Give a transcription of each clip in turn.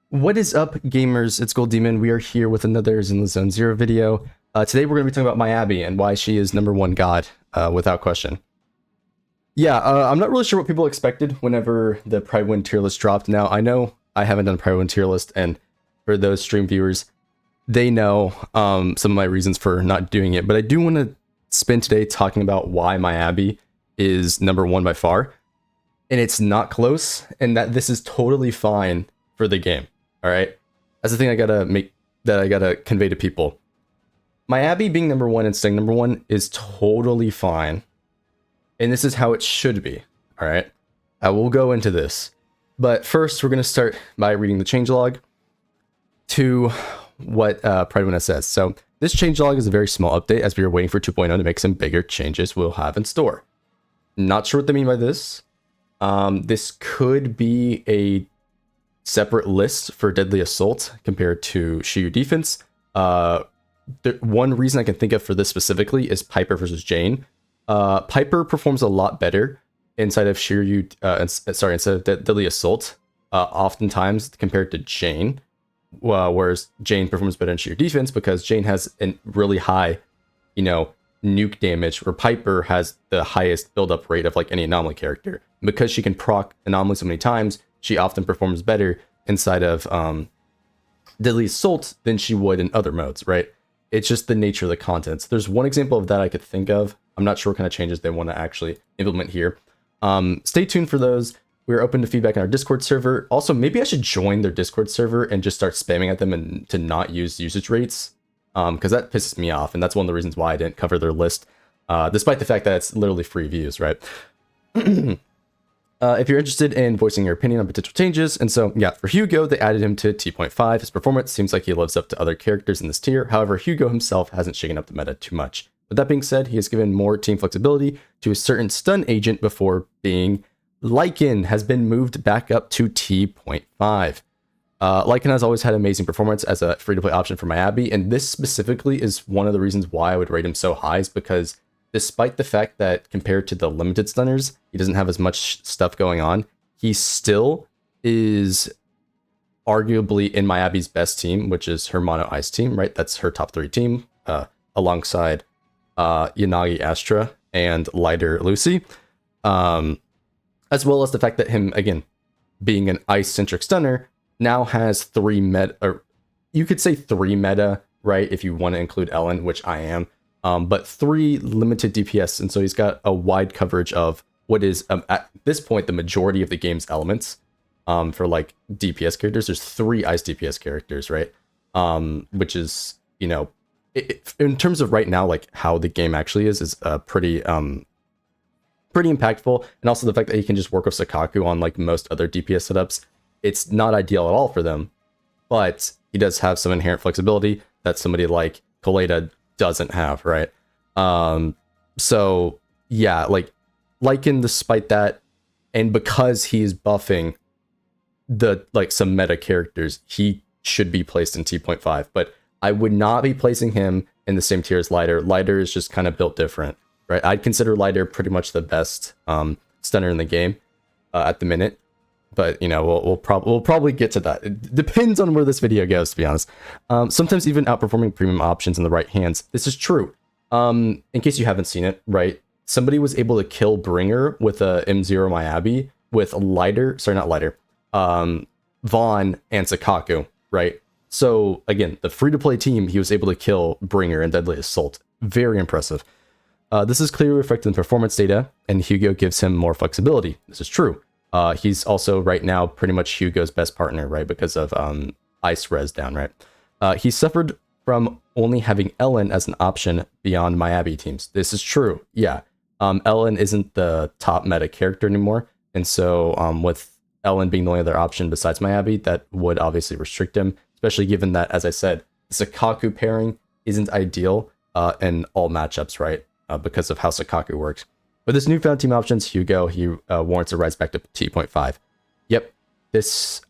What is up, gamers? It's Gold Demon. We are here with another Zenless Zone Zero video. Today we're going to be talking about Miyabi and why she is number one god, without question. Yeah, I'm not really sure what people expected whenever the Prydwen tier list dropped. Now, I know I haven't done a Prydwen tier list, and for those stream viewers, they know some of my reasons for not doing it. But I do want to spend today talking about why Miyabi is number one by far, and it's not close, and that this is totally fine for the game. All right, that's the thing I gotta convey to people. Miyabi being number one and staying number one is totally fine, and this is how it should be. All right, I will go into this, but first we're gonna start by reading the changelog to what Prydwen says. So this changelog is a very small update as we are waiting for 2.0 to make some bigger changes we'll have in store. Not sure what they mean by this. This could be a separate list for Deadly Assault compared to Shiryu Defense. The one reason I can think of for this specifically is Piper versus Jane. Piper performs a lot better inside of Shiryu, instead of Deadly Assault, oftentimes compared to Jane. Whereas Jane performs better in Shiryu Defense because Jane has a really high, nuke damage, where Piper has the highest build-up rate of like any anomaly character. Because she can proc anomalies so many times, she often performs better inside of Deadly Assault than she would in other modes, right? It's just the nature of the contents. There's one example of that I could think of. I'm not sure what kind of changes they want to actually implement here. Stay tuned for those. We're open to feedback on our Discord server. Also, maybe I should join their Discord server and just start spamming at them and to not use usage rates, because that pisses me off, and that's one of the reasons why I didn't cover their list, despite the fact that it's literally free views, right? If you're interested in voicing your opinion on potential changes. And so, yeah, for Hugo, they added him to T.5. His performance seems like he lives up to other characters in this tier. However, Hugo himself hasn't shaken up the meta too much. With that being said, he has given more team flexibility to a certain stun agent before being Lycan has been moved back up to T.5. Lycan has always had amazing performance as a free-to-play option for Miyabi, and this specifically is one of the reasons why I would rate him so high, is because despite the fact that compared to the limited stunners, he doesn't have as much stuff going on, he still is arguably in Miyabi's best team, which is her Mono Ice team, right? That's her top 3 team, alongside Yanagi Astra and Lighter Lucy. As well as the fact that him, again, being an ice-centric stunner, now has 3 meta, or you could say 3 meta, right? If you want to include Ellen, which I am. But 3 limited DPS, and so he's got a wide coverage of what is, at this point, the majority of the game's elements. For like DPS characters, there's 3 ice DPS characters, right? Which is, in terms of right now, like how the game actually is pretty impactful. And also the fact that he can just work with Sakaku on like most other DPS setups. It's not ideal at all for them, but he does have some inherent flexibility that somebody like Koleda doesn't have, right? So yeah, like Lycan, despite that, and because he is buffing the some meta characters, he should be placed in T.5, but I would not be placing him in the same tier as Lighter. Lighter is just kind of built different, right? I'd consider Lighter pretty much the best stunner in the game at the minute. But, we'll probably get to that. It depends on where this video goes, to be honest. Sometimes even outperforming premium options in the right hands. This is true. In case you haven't seen it, right? Somebody was able to kill Bringer with a M0 Miyabi with Vaughn and Sakaku, right? So, again, the free-to-play team, he was able to kill Bringer in Deadly Assault. Very impressive. This is clearly reflected in performance data, and Hugo gives him more flexibility. This is true. He's also right now pretty much Hugo's best partner, right? Because of Ice Res down, right? He suffered from only having Ellen as an option beyond Miyabi teams. This is true, yeah. Ellen isn't the top meta character anymore, and so with Ellen being the only other option besides Miyabi, that would obviously restrict him, especially given that, as I said, the Sakaku pairing isn't ideal in all matchups, right? Because of how Sakaku works. With this newfound team options, Hugo, he warrants a rise back to T.5. Yep,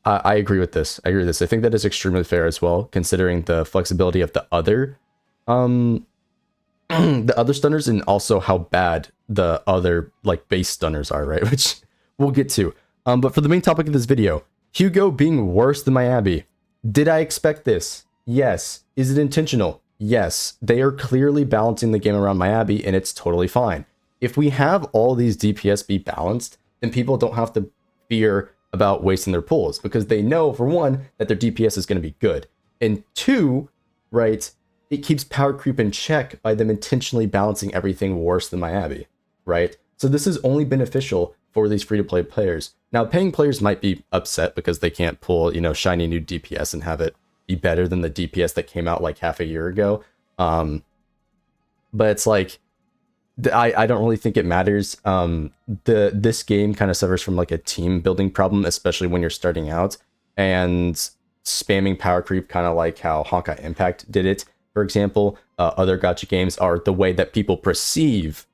I agree with this. I think that is extremely fair as well, considering the flexibility of the other the other stunners, and also how bad the other base stunners are, right? Which we'll get to. But for the main topic of this video, Hugo being worse than Miyabi. Did I expect this? Yes. Is it intentional? Yes. They are clearly balancing the game around Miyabi, and it's totally fine. If we have all these DPS be balanced, then people don't have to fear about wasting their pulls, because they know, for one, that their DPS is going to be good. And two, right, it keeps power creep in check by them intentionally balancing everything worse than Miyabi, right? So this is only beneficial for these free-to-play players. Now, paying players might be upset because they can't pull, shiny new DPS and have it be better than the DPS that came out like half a year ago. But it's like, I don't really think it matters. This game kind of suffers from like a team building problem, especially when you're starting out, and spamming power creep, kind of like how Honkai Impact did it, for example. Other gacha games are the way that people perceive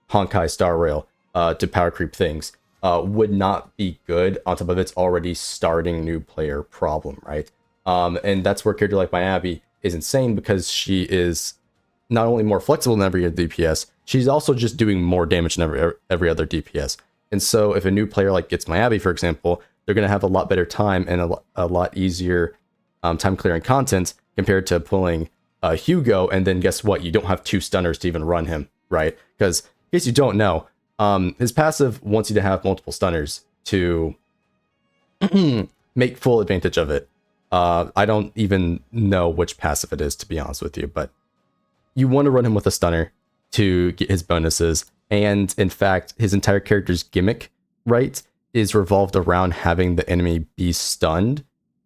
Honkai Star Rail to power creep things would not be good on top of its already starting new player problem, right? And that's where a character like Miyabi is insane, because she is not only more flexible than every other DPS, she's also just doing more damage than every other DPS. And so if a new player like gets Miyabi, for example, they're going to have a lot better time and a lot easier time clearing content compared to pulling Hugo, and then guess what? You don't have 2 stunners to even run him, right? Because in case you don't know, his passive wants you to have multiple stunners to make full advantage of it. I don't even know which passive it is, to be honest with you, but you want to run him with a stunner to get his bonuses. And in fact, his entire character's gimmick, right, is revolved around having the enemy be stunned.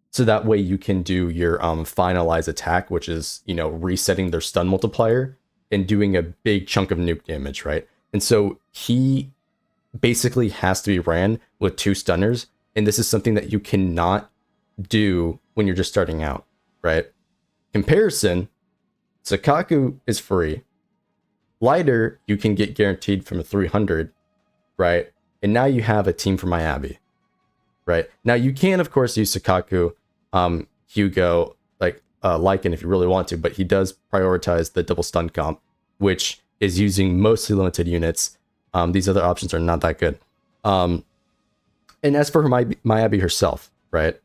So that way you can do your finalize attack, which is, resetting their stun multiplier and doing a big chunk of nuke damage, right? And so he basically has to be ran with 2 stunners. And this is something that you cannot do when you're just starting out, right? Comparison, Sakaku is free. Lighter, you can get guaranteed from a 300, right? And now you have a team for Miyabi, right? Now you can, of course, use Sakaku, Hugo, like Lycan if you really want to, but he does prioritize the double stun comp, which is using mostly limited units. These other options are not that good. And as for Miyabi herself, right?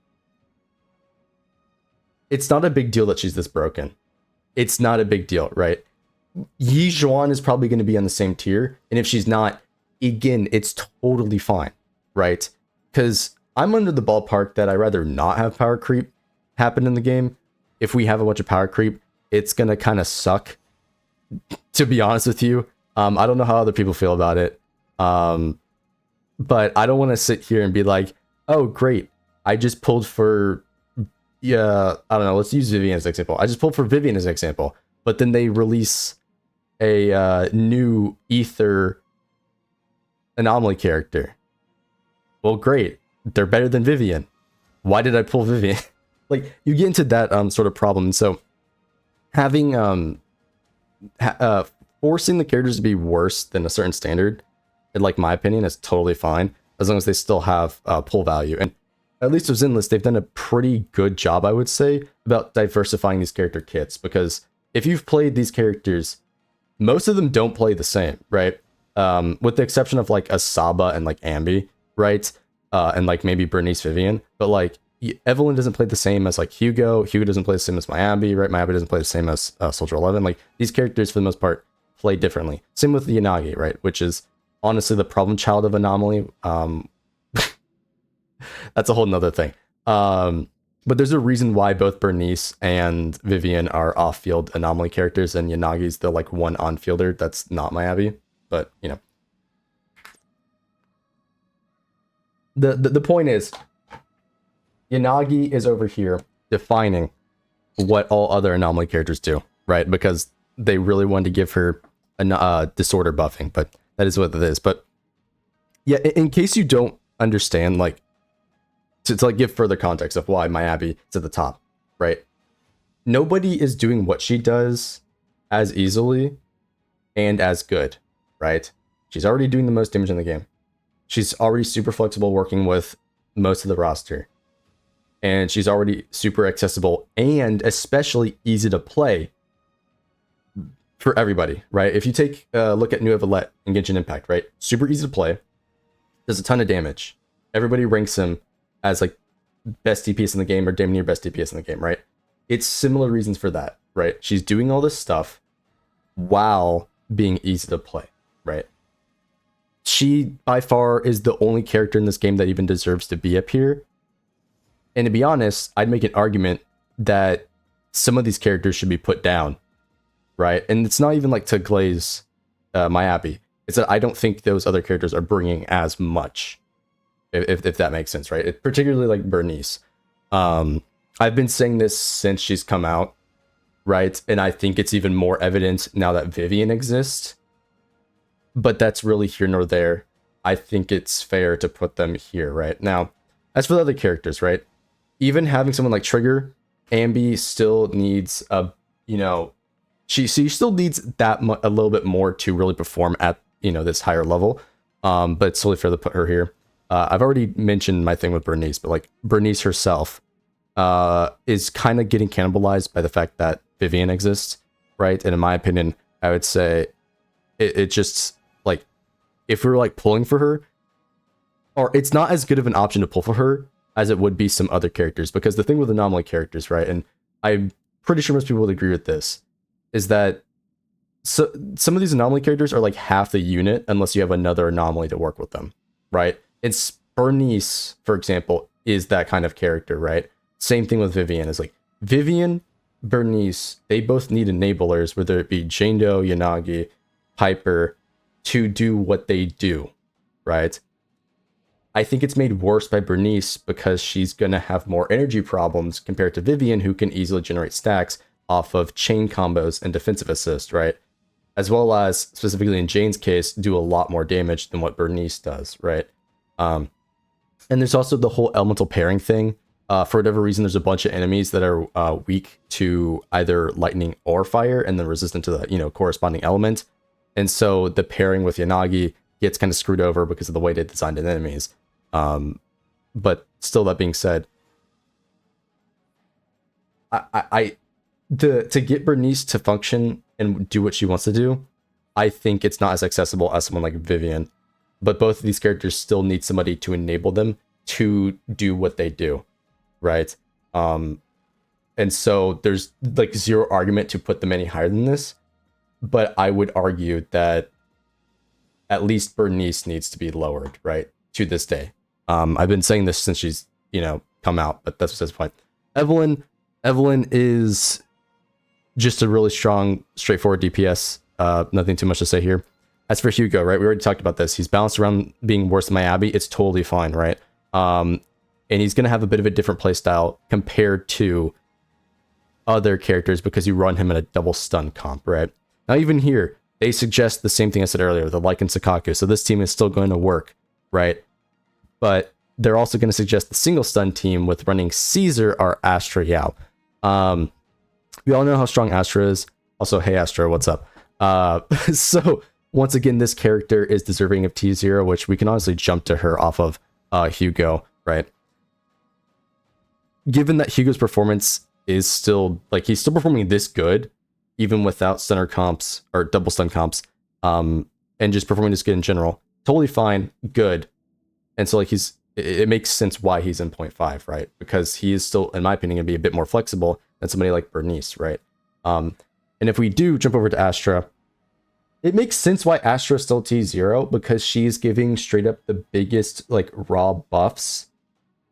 It's not a big deal that she's this broken. It's not a big deal, right? Yi Zhuan is probably going to be on the same tier, and if she's not, again, it's totally fine, right? Because I'm under the ballpark that I'd rather not have power creep happen in the game. If we have a bunch of power creep, it's going to kind of suck, to be honest with you. I don't know how other people feel about it, but I don't want to sit here and be like, oh, great, I just pulled for, I don't know, let's use Vivian as an example. I just pulled for Vivian as an example, but then they release a new Ether anomaly character. Well, great, they're better than Vivian. Why did I pull Vivian? Like, you get into that sort of problem. So having forcing the characters to be worse than a certain standard, in like my opinion, is totally fine, as long as they still have pull value. And at least with Zenless, they've done a pretty good job, I would say, about diversifying these character kits, because if you've played these characters, most of them don't play the same, right? With the exception of like Asaba and like Ambi, right? And like maybe Bernice Vivian, but like Evelyn doesn't play the same as like Hugo. Hugo doesn't play the same as Miyabi, right? Miyabi doesn't play the same as Soldier 11. Like, these characters, for the most part, play differently. Same with the Yanagi, right? Which is honestly the problem child of Anomaly. That's a whole nother thing. But there's a reason why both Bernice and Vivian are off-field Anomaly characters, and Yanagi's the like one on-fielder that's not Miyabi. But, you know. The point is, Yanagi is over here defining what all other Anomaly characters do, right? Because they really wanted to give her a disorder buffing, but that is what it is. But yeah, in case you don't understand, like, to like give further context of why Miyabi is at the top, right? Nobody is doing what she does as easily and as good, right? She's already doing the most damage in the game. She's already super flexible working with most of the roster. And she's already super accessible and especially easy to play for everybody, right? If you take a look at New Evelette and Genshin Impact, right? Super easy to play. Does a ton of damage. Everybody ranks him as like best DPS in the game or damn near best DPS in the game, right? It's similar reasons for that, right? She's doing all this stuff while being easy to play, right? She, by far, is the only character in this game that even deserves to be up here. And to be honest, I'd make an argument that some of these characters should be put down, right? And it's not even like to glaze Miyabi. It's that I don't think those other characters are bringing as much, if that makes sense, right? Particularly like Bernice. I've been saying this since she's come out, right? And I think it's even more evident now that Vivian exists. But that's really here nor there. I think it's fair to put them here, right? Now, as for the other characters, right? Even having someone like Trigger, Ambi still needs a, you know, she still needs that a little bit more to really perform at, you know, this higher level. But it's totally fair to put her here. I've already mentioned my thing with Bernice, but like Bernice herself is kind of getting cannibalized by the fact that Vivian exists, right? And in my opinion, I would say it just like, if we were like pulling for her, or it's not as good of an option to pull for her as it would be some other characters, because the thing with anomaly characters, right? And I'm pretty sure most people would agree with this, is that so some of these anomaly characters are like half the unit unless you have another anomaly to work with them, right? It's Bernice, for example, is that kind of character, right? Same thing with Vivian. Is like Vivian, Bernice, they both need enablers, whether it be Jane Doe, Yanagi, Piper, to do what they do, right? I think it's made worse by Bernice because she's going to have more energy problems compared to Vivian, who can easily generate stacks off of chain combos and defensive assist, right? As well as, specifically in Jane's case, do a lot more damage than what Bernice does, right? And there's also the whole elemental pairing thing. For whatever reason, there's a bunch of enemies that are weak to either lightning or fire, and then resistant to the, you know, corresponding element. And so the pairing with Yanagi gets kind of screwed over because of the way they designed the enemies. But still, that being said, to get Bernice to function and do what she wants to do, I think it's not as accessible as someone like Vivian. But both of these characters still need somebody to enable them to do what they do, right? And so there's like zero argument to put them any higher than this. But I would argue that at least Bernice needs to be lowered, right, to this day. I've been saying this since she's, you know, come out, but that's besides the point. Evelyn is just a really strong, straightforward DPS. Nothing too much to say here. As for Hugo, right, we already talked about this. He's balanced around being worse than Miyabi. It's totally fine, right? And he's going to have a bit of a different playstyle compared to other characters because you run him in a double stun comp, right? Now, even here, they suggest the same thing I said earlier, the Lycan Sakaku. So this team is still going to work, right? But they're also going to suggest the single stun team with running Caesar or Astra Yao. We all know how strong Astra is. Also, hey Astra, what's up? So once again, this character is deserving of T0, which we can honestly jump to her off of Hugo, right? Given that Hugo's performance is still, like, he's still performing this good, even without stunner comps or double stun comps, and just performing this good in general, totally fine, good. And so like it makes sense why he's in 0.5, right? Because he is still, in my opinion, gonna be a bit more flexible than somebody like Bernice, right? And if we do jump over to Astra, it makes sense why Astra is still T0, because she's giving straight up the biggest like raw buffs,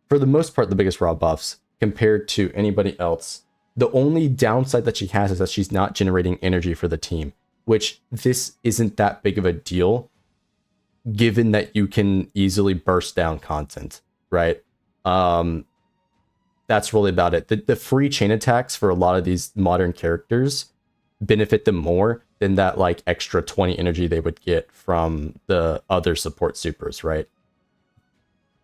for the most part the biggest raw buffs compared to anybody else. The only downside that she has is that she's not generating energy for the team, which this isn't that big of a deal, given that you can easily burst down content, right? That's really about it. The free chain attacks for a lot of these modern characters benefit them more than that like extra 20 energy they would get from the other support supers, right?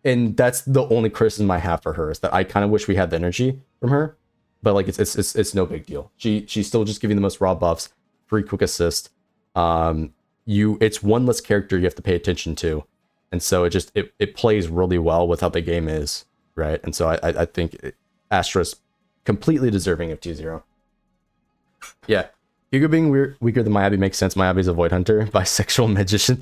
And that's the only criticism I have for her, is that I kind of wish we had the energy from her, but like it's no big deal. She's still just giving the most raw buffs, free quick assist. It's one less character you have to pay attention to, and so it plays really well with how the game is, right? And so I think Astra's completely deserving of T0. Yeah, Hugo being weaker than Miyabi makes sense. Miyabi's a Void Hunter, bisexual magician.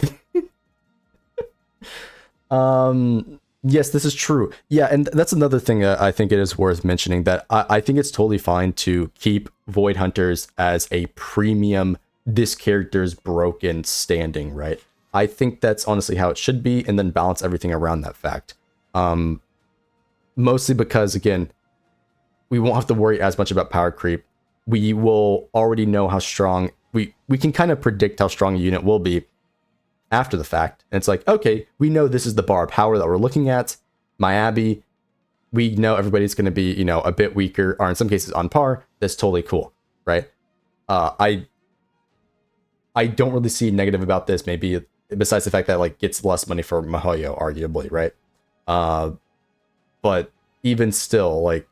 Yes, this is true. Yeah, and that's another thing that I think it is worth mentioning, that I think it's totally fine to keep Void Hunters as a premium, this character's broken standing, right? I think that's honestly how it should be, and then balance everything around that fact. Um, Mostly because, again, we won't have to worry as much about power creep. We will already know how strong, we can kind of predict how strong a unit will be after the fact. And it's like, okay, we know this is the bar of power that we're looking at. Miyabi, we know everybody's going to be, you know, a bit weaker, or in some cases on par. That's totally cool, right? I don't really see negative about this, maybe besides the fact that like gets less money for Mihoyo, arguably, right? But even still, like,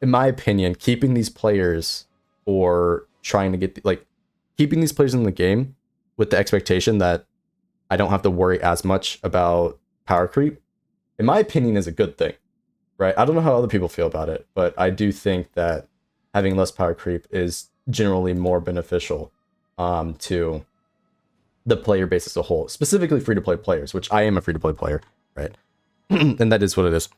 in my opinion, keeping these players, or trying to get like keeping these players in the game with the expectation that I don't have to worry as much about power creep, in my opinion, is a good thing, right? I don't know how other people feel about it, but I do think that having less power creep is generally more beneficial to the player base as a whole, specifically free-to-play players, which I am a free-to-play player, right? And that is what it is.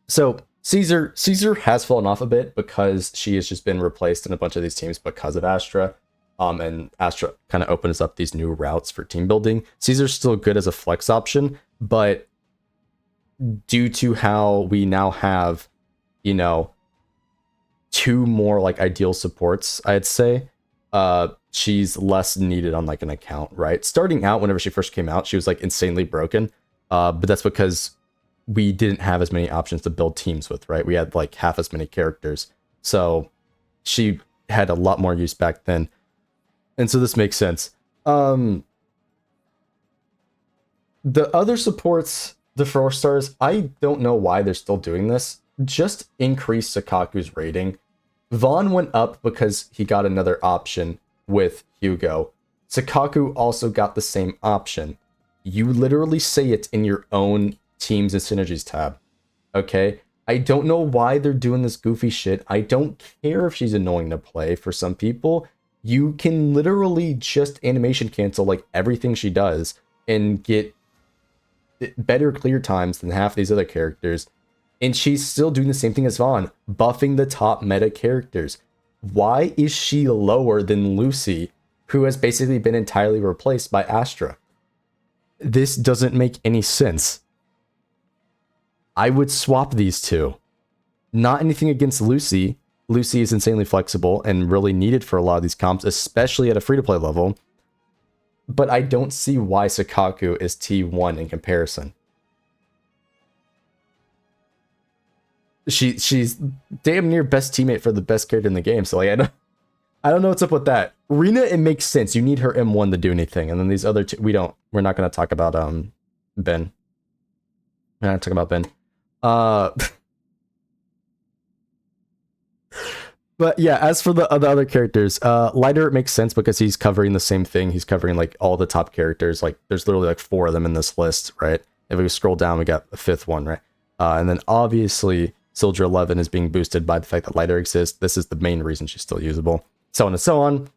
So Caesar has fallen off a bit because she has just been replaced in a bunch of these teams because of Astra. And Astra kind of opens up these new routes for team building. Caesar's still good as a flex option, but due to how we now have, you know, two more like ideal supports, I'd say, she's less needed on like an account, right? Starting out, whenever she first came out, she was like insanely broken. But that's because we didn't have as many options to build teams with, right? We had like half as many characters. So she had a lot more use back then. And so this makes sense. The other supports, the 4-stars, I don't know why they're still doing this. Just increase Sakaku's rating. Vaughn went up because he got another option with Hugo. Sakaku also got the same option. You literally say it in your own teams and synergies tab. Okay? I don't know why they're doing this goofy shit. I don't care if she's annoying to play for some people. You can literally just animation cancel like everything she does and get better clear times than half these other characters. And she's still doing the same thing as Vaughn, buffing the top meta characters. Why is she lower than Lucy, who has basically been entirely replaced by Astra? This doesn't make any sense. I would swap these two. Not anything against Lucy. Lucy is insanely flexible and really needed for a lot of these comps, especially at a free-to-play level. But I don't see why Sakaku is T1 in comparison. She's damn near best teammate for the best character in the game, so like, I don't know what's up with that. Rena, it makes sense. You need her M1 to do anything, and then these other two, we're not going to talk about Ben. We're not talking about Ben. But yeah, as for the other characters, Lighter, it makes sense because he's covering the same thing. He's covering like all the top characters. Like there's literally like 4 of them in this list, right? If we scroll down, we got a 5th one, right? And then obviously Soldier 11 is being boosted by the fact that Lighter exists. This is the main reason she's still usable. So on and so on.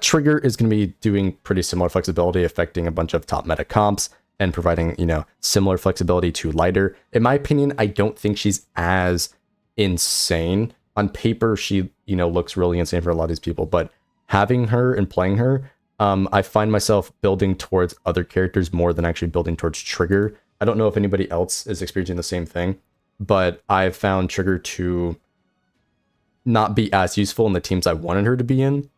Trigger is going to be doing pretty similar flexibility, affecting a bunch of top meta comps and providing, you know, similar flexibility to Lighter. In my opinion, I don't think she's as insane. On paper, she, you know, looks really insane for a lot of these people, but having her and playing her, I find myself building towards other characters more than actually building towards Trigger. I don't know if anybody else is experiencing the same thing, but I've found Trigger to not be as useful in the teams I wanted her to be in,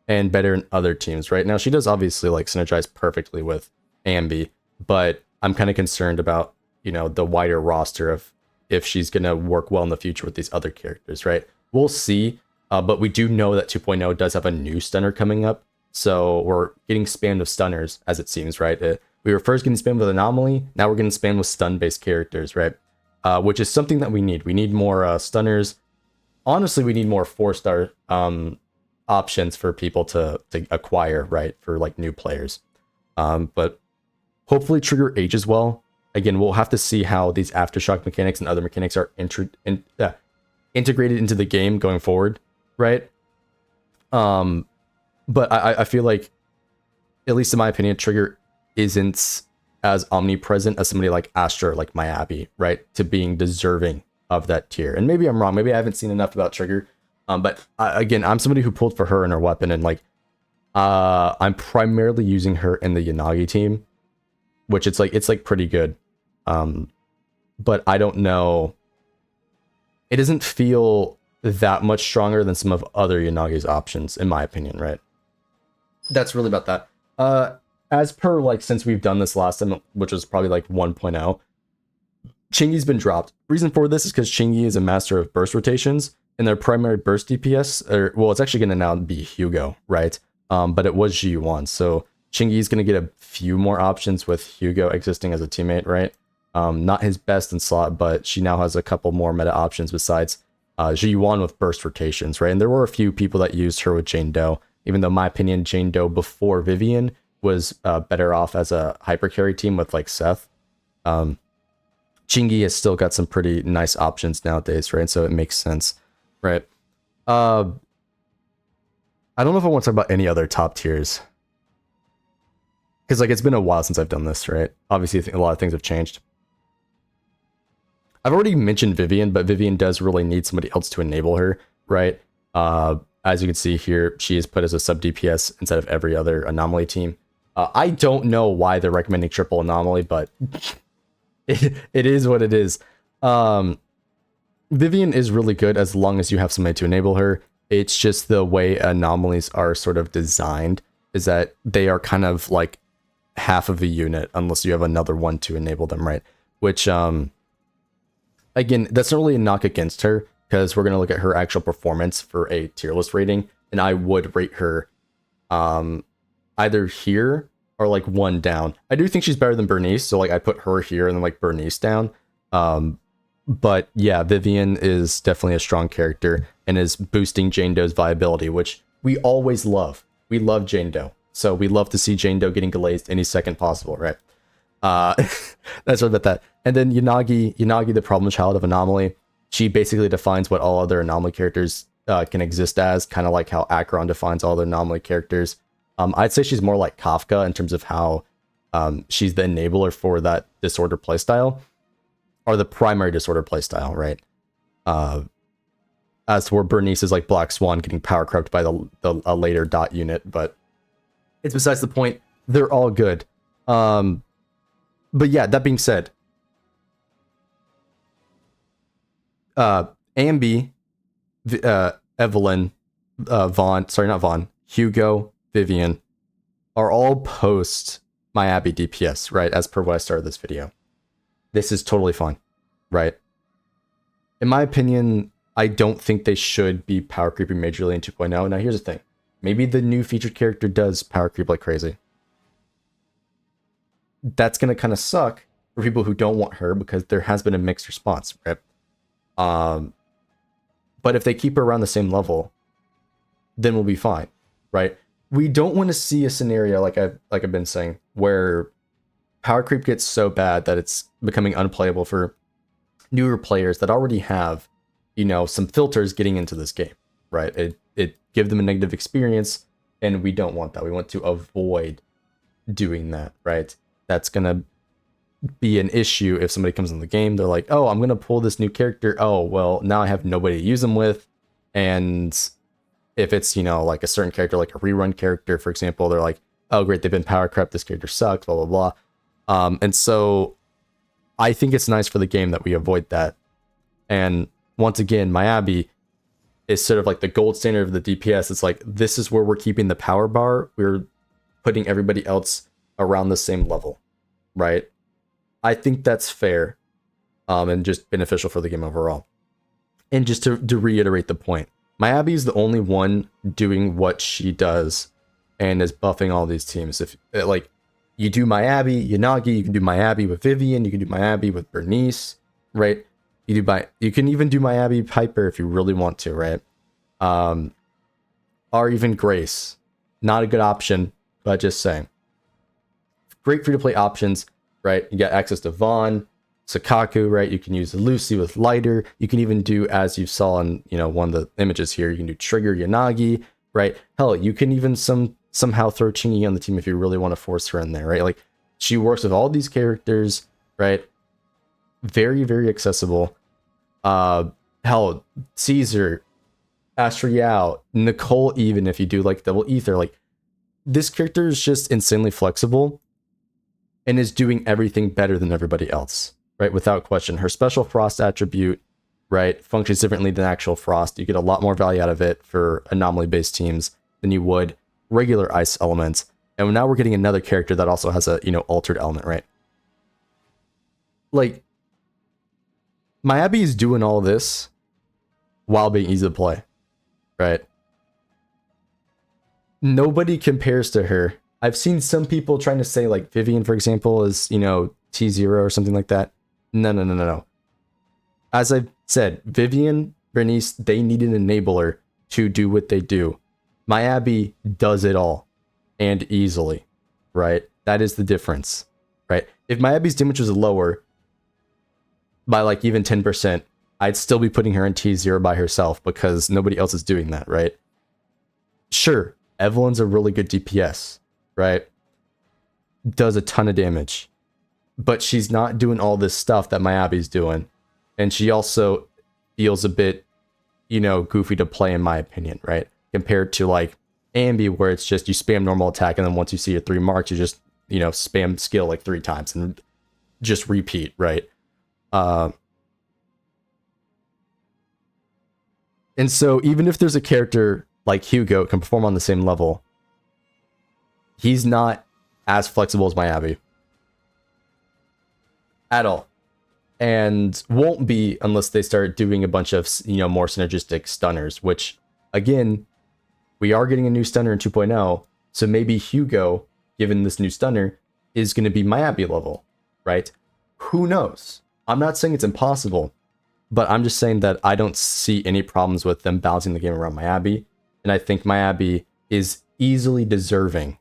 and better in other teams. Right now, she does obviously like synergize perfectly with Ambi, but I'm kind of concerned about, you know, the wider roster of if she's going to work well in the future with these other characters, right? We'll see, but we do know that 2.0 does have a new stunner coming up, so we're getting spammed with stunners, as it seems, right? We were first getting spammed with Anomaly, now we're getting spammed with stun-based characters, right? Which is something that we need. We need more stunners. Honestly, we need more 4-star options for people to acquire, right? For like new players. But hopefully Trigger ages well. Again, we'll have to see how these aftershock mechanics and other mechanics are integrated into the game going forward, right? But I feel like, at least in my opinion, Trigger isn't as omnipresent as somebody like Astra, like Miyabi, right? To being deserving of that tier. And maybe I'm wrong. Maybe I haven't seen enough about Trigger. But again, I'm somebody who pulled for her in her weapon, and like, I'm primarily using her in the Yanagi team, which it's like pretty good. But I don't know. It doesn't feel that much stronger than some of other Yanagi's options, in my opinion, right? That's really about that. As per, like, since we've done this last time, which was probably like 1.0, Chingy's been dropped. Reason for this is because Chingy is a master of burst rotations, and their primary burst DPS, or well, it's actually going to now be Hugo, right? But it was G1, so Chingy's going to get a few more options with Hugo existing as a teammate, right? Not his best in slot, but she now has a couple more meta options besides G1 with burst rotations, right? And there were a few people that used her with Jane Doe, even though, in my opinion, Jane Doe before Vivian was better off as a hyper carry team with like Seth. Chingy has still got some pretty nice options nowadays, right? So it makes sense, right? I don't know if I want to talk about any other top tiers, because like it's been a while since I've done this, right? Obviously, I think a lot of things have changed. I've already mentioned Vivian, but Vivian does really need somebody else to enable her, right? As you can see here, she is put as a sub DPS instead of every other anomaly team. I don't know why they're recommending triple anomaly, but it is what it is. Vivian is really good as long as you have somebody to enable her. It's just the way anomalies are sort of designed is that they are kind of like half of a unit unless you have another one to enable them, right? Which, again, that's not really a knock against her, because we're going to look at her actual performance for a tier list rating, and I would rate her either here or like one down. I do think she's better than Bernice, so like I put her here and then like Bernice down. But yeah, Vivian is definitely a strong character and is boosting Jane Doe's viability, which we always love. We love Jane Doe, so we love to see Jane Doe getting glazed any second possible, right? That's what about that. And then Yanagi, the problem child of Anomaly. She basically defines what all other Anomaly characters can exist as, kind of like how Acheron defines all the Anomaly characters. I'd say she's more like Kafka in terms of how she's the enabler for that disorder playstyle, or the primary disorder playstyle, right? As for Bernice is like Black Swan getting power corrupt by a later dot unit, but it's besides the point. They're all good. But yeah, that being said, Ambi, Evelyn, Hugo, Vivian are all post Miyabi DPS, right? As per what I started this video. This is totally fine, right? In my opinion, I don't think they should be power creeping majorly in 2.0. Now, here's the thing. Maybe the new featured character does power creep like crazy. That's going to kind of suck for people who don't want her, because there has been a mixed response, right? But if they keep her around the same level, then we'll be fine, right? We don't want to see a scenario like I've been saying, where power creep gets so bad that it's becoming unplayable for newer players that already have, you know, some filters getting into this game, right? It gives them a negative experience, and we don't want that. We want to avoid doing that, right? That's gonna be an issue if somebody comes in the game. They're like, oh, I'm gonna pull this new character. Oh, well, now I have nobody to use them with. And if it's, you know, like a certain character, like a rerun character, for example, they're like, oh, great, they've been power crept. This character sucks, blah, blah, blah. And so I think it's nice for the game that we avoid that. And once again, Miyabi is sort of like the gold standard of the DPS. It's like, this is where we're keeping the power bar. We're putting everybody else around the same level, right? I think that's fair, and just beneficial for the game overall. And just to reiterate the point, Miyabi is the only one doing what she does and is buffing all these teams. If like you do Miyabi, Yanagi, you can do Miyabi with Vivian, you can do Miyabi with Bernice, right? You can even do Miyabi Piper if you really want to, right? Or even Grace. Not a good option, but just saying. Great free-to-play options, right? You got access to Vaughn, Sakaku, right? You can use Lucy with Lighter. You can even do, as you saw in, you know, one of the images here, you can do Trigger Yanagi, right? Hell, you can even somehow throw Chingy on the team if you really want to force her in there, right? Like, She works with all these characters, right? Very, very accessible. Hell, Caesar, Astriel, Nicole, even if you do like double ether, like this character is just insanely flexible and is doing everything better than everybody else, right? Without question. Her special frost attribute, right, functions differently than actual frost. You get a lot more value out of it for anomaly based teams than you would regular ice elements. And now we're getting another character that also has a, altered element, right? Like, Miyabi is doing all this while being easy to play, right? Nobody compares to her. I've seen some people trying to say, like, Vivian, for example, is, T0 or something like that. No. As I've said, Vivian, Bernice, they need an enabler to do what they do. Miyabi does it all, and easily, right? That is the difference, right? If Miyabi's damage was lower by like even 10%, I'd still be putting her in T0 by herself because nobody else is doing that, right? Sure, Evelyn's a really good DPS, right? Does a ton of damage, but she's not doing all this stuff that Miyabi's doing. And she also feels a bit, goofy to play in my opinion, right? Compared to like Ambi, where it's just you spam normal attack, and then once you see your 3 marks, you just, spam skill like 3 times and just repeat, right? And so even if there's a character like Hugo can perform on the same level, he's not as flexible as Miyabi at all, and won't be unless they start doing a bunch of more synergistic stunners, which again, we are getting a new stunner in 2.0, so maybe Hugo, given this new stunner, is going to be Miyabi level, right? Who knows? I'm not saying it's impossible, but I'm just saying that I don't see any problems with them balancing the game around Miyabi, and I think Miyabi is easily deserving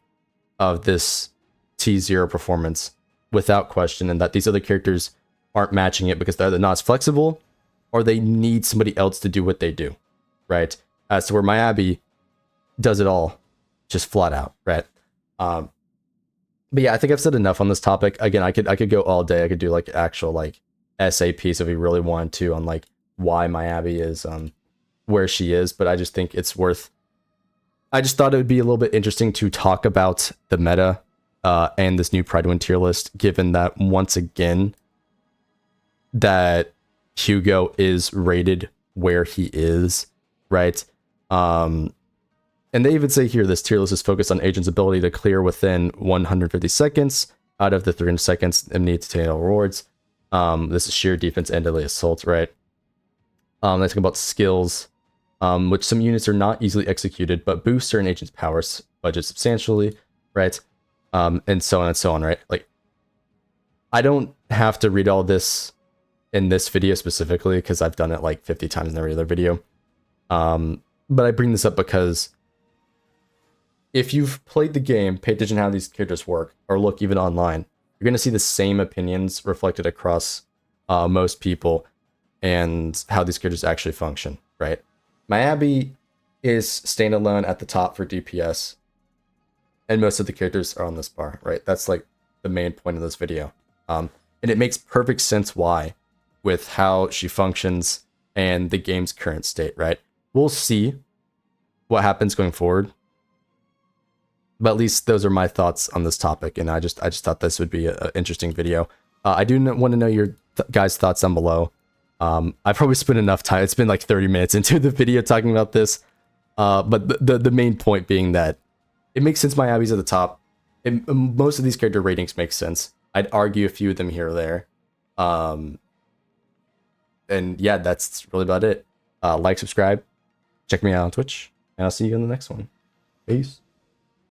of this T0 performance without question, and that these other characters aren't matching it because they're either not as flexible or they need somebody else to do what they do, right? As to where Miyabi does it all just flat out, right? But yeah, I think I've said enough on this topic. Again, I could go all day. I could do like actual like essay piece if we really wanted to on like why Miyabi is where she is, but I just think it's worth. I just thought it would be a little bit interesting to talk about the meta and this new Prydwen tier list, given that once again that Hugo is rated where he is, right? And they even say here this tier list is focused on agent's ability to clear within 150 seconds out of the 300 seconds and need to take all rewards. This is sheer defense and deadly assault, right? They talk about skills, which some units are not easily executed, but boost certain agents' powers budget substantially, right? And so on, right? Like, I don't have to read all this in this video specifically because I've done it like 50 times in every other video. But I bring this up because if you've played the game, pay attention to how these characters work, or look even online, you're going to see the same opinions reflected across most people and how these characters actually function, right? Miyabi is standalone at the top for DPS, and most of the characters are on this bar, right? That's like the main point of this video. And it makes perfect sense why, with how she functions and the game's current state, right? We'll see what happens going forward, but at least those are my thoughts on this topic, and I just thought this would be an interesting video. I do want to know your guys' thoughts down below. I probably spent enough time. It's been like 30 minutes into the video talking about this, but the main point being that it makes sense Miyabi's at the top. Most of these character ratings make sense. I'd argue a few of them here or there. And yeah, that's really about it. Like, subscribe, check me out on Twitch, and I'll see you in the next one. Peace.